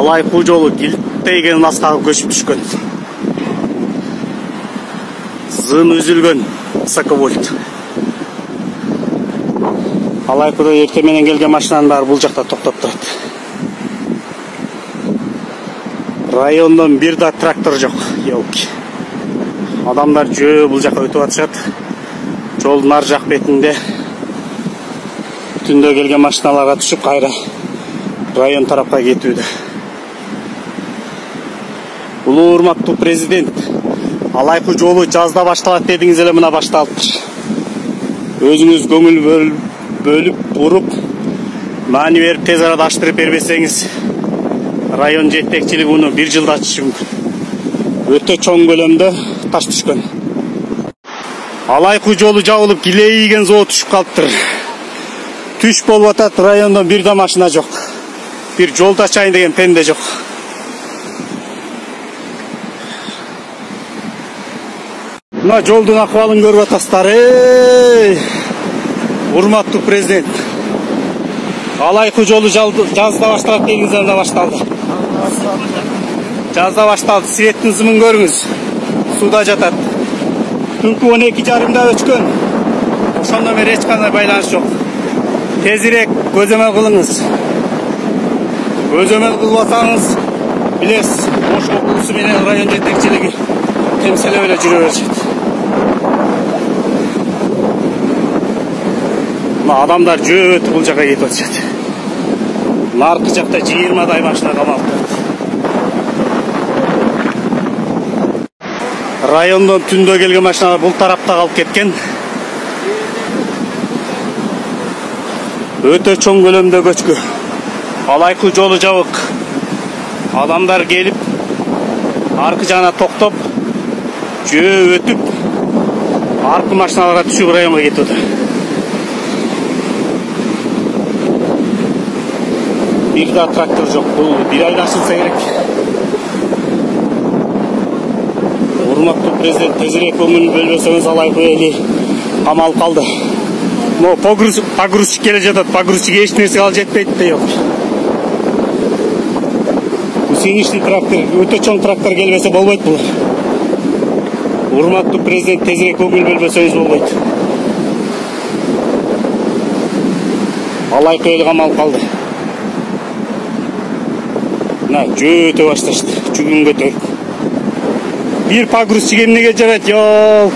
Алайкуу жолу килттейген маскага көчүп түшкөн. Зын үзүлгөн высоковольт. Алайкуудо эртең менен келген машинанын баары бул жакта токтоп турат. Райондон бир да трактор жок, елки. Адамдар жөө бул жака өтүп атышат. Жолдун ар жак бетинде түндө келген машиналарга түшүп кайра район тарапка кетүүдө. Улуу урматтуу президент, Алайкуу жолу жазда башталат дедиңиз эле, мына башталыптыр. Өзүңүз көңүл бөлүп буруп, маани берип тез арада аштырып бербесеңиз, район жетекчилиги муну 1 жылда ачышы мүмкүн. Өтө чоң көлөмдө таш түшкөн. Алайкуу жолу жабылып, килейген зоо түшүп калыптыр. Түш болуп атат, райондон бир да машина жок. Бир жолду ачайын деген пенде жок. Мына жолдун акыбалын көрүп атасыздар. Урматтуу президент. Алайкуу жолу жазда башталат дегенде да башталды. Жазда башталды. Светтин зымын көрүңүз. Суда жатат. Түнкү 12:30да өчкөн. Ошондон бери эч кандай байланыш жок. Тезирээк көзөмөл кылыңыз. Көзөмөл кылбасаңыз, билесиз, Ош облусу менен район жетекчилиги темселеп эле жүрө беришет. Адамдар жөө өтүп бул жака кетип атышат. Наркы жакта 20дай машина камалып турат. Райондон түндө келген машиналар бул тарапта калып кеткен. Өтө чоң көлөмдө көчкү. Алайкуу жолу жабык. Адамдар келип, аркы жагына токтоп, жөө өтүп, аркы машиналарга түшүп районго кетип атат. Бир да трактор жок. Бул бир айда ачылса керек. Урматтуу президент, тезирээк көңүл бөлбөсөңүз, Алайкуу эли камалып калды. Но погрузчик келе жатат. Погрузчик эч нерсе алып жетпейт да жок. Сеничный трактор, өтө чоң трактор келбесе болбойт булар. Урматтуу президент, тезирээк көңүл бөлбөсөңүз болбойт. Алайкуу эли камалып калды. Мына жөө өтө башташты. Жүгүн көтөрүп. Бир погрузчик эмнеге жарайт, жок.